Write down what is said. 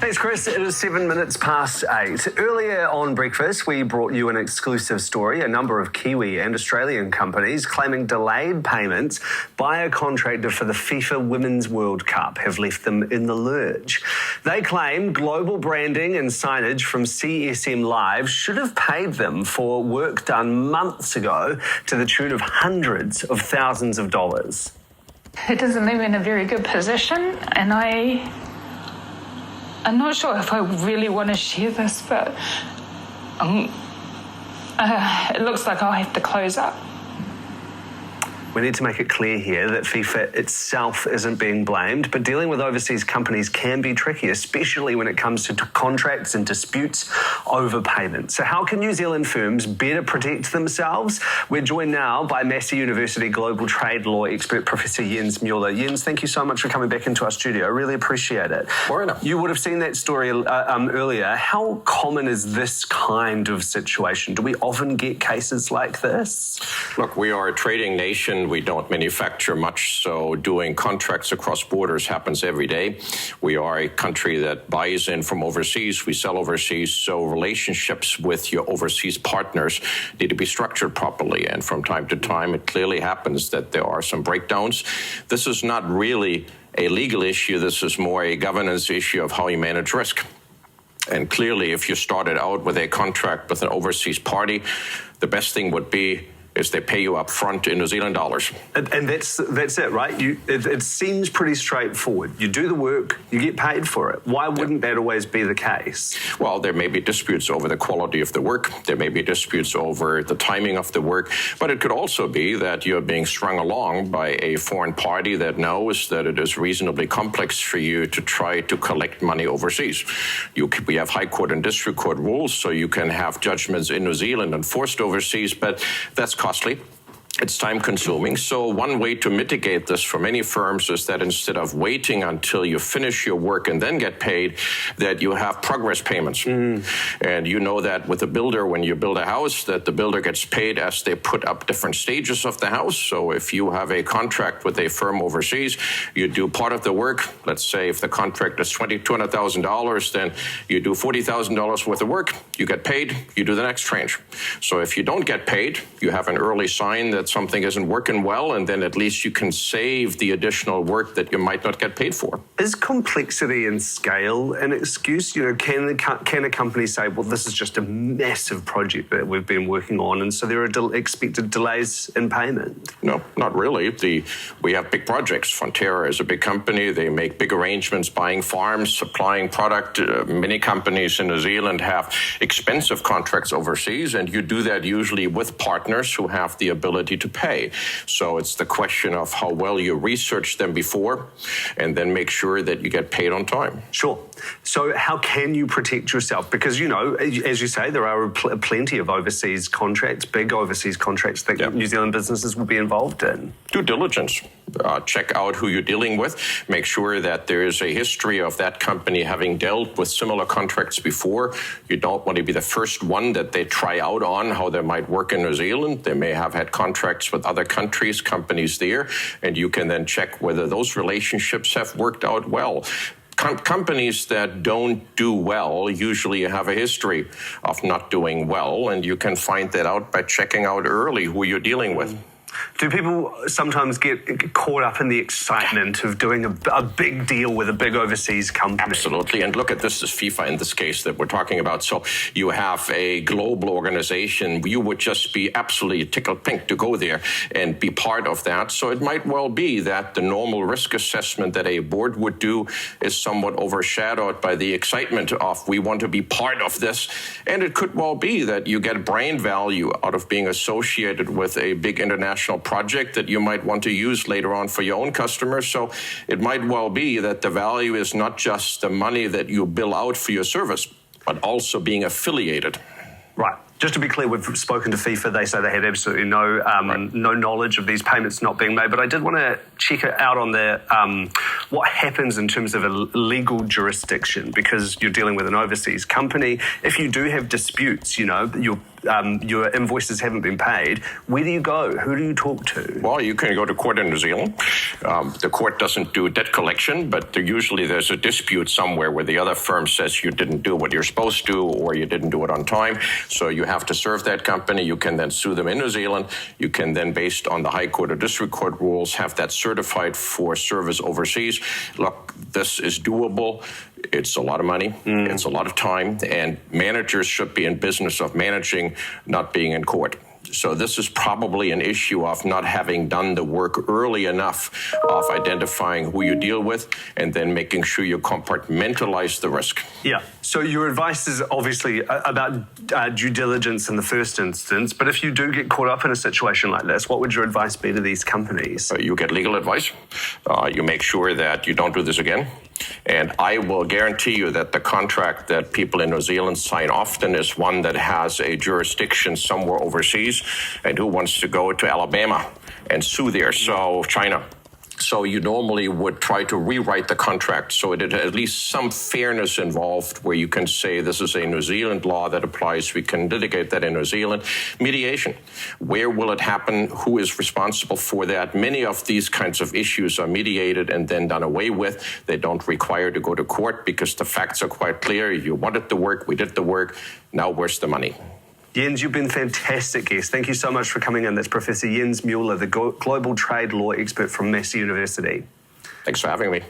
Thanks, Chris. It is 7 minutes past 8. Earlier on Breakfast, we brought you an exclusive story. A number of Kiwi and Australian companies claiming delayed payments by a contractor for the FIFA Women's World Cup have left them in the lurch. They claim global branding and signage from CSM Live should have paid them for work done months ago to the tune of hundreds of thousands of dollars. It doesn't leave me in a very good position, and I'm not sure if I really want to share this, but it looks like I'll have to close up. We need to make it clear here that FIFA itself isn't being blamed, but dealing with overseas companies can be tricky, especially when it comes to contracts and disputes over payments. So how can New Zealand firms better protect themselves? We're joined now by Massey University global trade law expert, Professor Jens Mueller. Jens, thank you so much for coming back into our studio. I really appreciate it. You would have seen that story earlier. How common is this kind of situation? Do we often get cases like this? Look, we are a trading nation. We don't manufacture much, so doing contracts across borders happens every day. We are a country that buys in from overseas. We sell overseas, so relationships with your overseas partners need to be structured properly. And from time to time, it clearly happens that there are some breakdowns. This is not really a legal issue. This is more a governance issue of how you manage risk. And clearly, if you started out with a contract with an overseas party, the best thing would be is they pay you up front in New Zealand dollars. And that's it, right? It seems pretty straightforward. You do the work, you get paid for it. Why wouldn't that always be the case? Well, there may be disputes over the quality of the work. There may be disputes over the timing of the work. But it could also be that you're being strung along by a foreign party that knows that it is reasonably complex for you to try to collect money overseas. We have high court and district court rules, so you can have judgments in New Zealand enforced overseas, but that's costly. It's time-consuming. So one way to mitigate this for many firms is that instead of waiting until you finish your work and then get paid, that you have progress payments. And you know that with a builder, when you build a house, that the builder gets paid as they put up different stages of the house. So if you have a contract with a firm overseas, you do part of the work. Let's say if the contract is $200,000, then you do $40,000 worth of work. You get paid. You do the next tranche. So if you don't get paid, you have an early sign that something isn't working well, and then at least you can save the additional work that you might not get paid for. Is complexity and scale an excuse? You know, can a company say, well, this is just a massive project that we've been working on, and so there are expected delays in payment? No, not really. We have big projects. Fonterra is a big company. They make big arrangements, buying farms, supplying product. Many companies in New Zealand have expensive contracts overseas, and you do that usually with partners who have the ability to pay. So it's the question of how well you research them before and then make sure that you get paid on time. Sure. So how can you protect yourself? Because, you know, as you say, there are plenty of overseas contracts, big overseas contracts that New Zealand businesses will be involved in. Due diligence. Check out who you're dealing with. Make sure that there is a history of that company having dealt with similar contracts before. You don't want to be the first one that they try out on how they might work in New Zealand. They may have had contracts with other countries, companies there, and you can then check whether those relationships have worked out well. Companies that don't do well usually have a history of not doing well, and you can find that out by checking out early who you're dealing with. Do people sometimes get caught up in the excitement of doing a big deal with a big overseas company? Absolutely. And look at this as FIFA in this case that we're talking about. So you have a global organization. You would just be absolutely tickled pink to go there and be part of that. So it might well be that the normal risk assessment that a board would do is somewhat overshadowed by the excitement of we want to be part of this. And it could well be that you get brand value out of being associated with a big international project that you might want to use later on for your own customers. So it might well be that the value is not just the money that you bill out for your service, but also being affiliated. Right. Just to be clear, we've spoken to FIFA. They say they had absolutely no knowledge of these payments not being made. But I did want to check out on what happens in terms of a legal jurisdiction, because you're dealing with an overseas company. If you do have disputes, you know, you're your invoices haven't been paid, where do you go? Who do you talk to? Well, you can go to court in New Zealand. The court doesn't do debt collection, but usually there's a dispute somewhere where the other firm says you didn't do what you're supposed to or you didn't do it on time. So you have to serve that company. You can then sue them in New Zealand. You can then, based on the High Court or District Court rules, have that certified for service overseas. Look, this is doable. It's a lot of money. It's a lot of time. And managers should be in business of managing, not being in court. So this is probably an issue of not having done the work early enough of identifying who you deal with and then making sure you compartmentalize the risk. Yeah. So your advice is obviously about due diligence in the first instance, but if you do get caught up in a situation like this, what would your advice be to these companies? You get legal advice. You make sure that you don't do this again. And I will guarantee you that the contract that people in New Zealand sign often is one that has a jurisdiction somewhere overseas. And who wants to go to Alabama and sue there? So China. So you normally would try to rewrite the contract so it had at least some fairness involved where you can say this is a New Zealand law that applies. We can litigate that in New Zealand. Mediation. Where will it happen? Who is responsible for that? Many of these kinds of issues are mediated and then done away with. They don't require to go to court because the facts are quite clear. You wanted the work. We did the work. Now where's the money? Jens, you've been a fantastic guest. Thank you so much for coming in. That's Professor Jens Mueller, the global trade law expert from Massey University. Thanks for having me.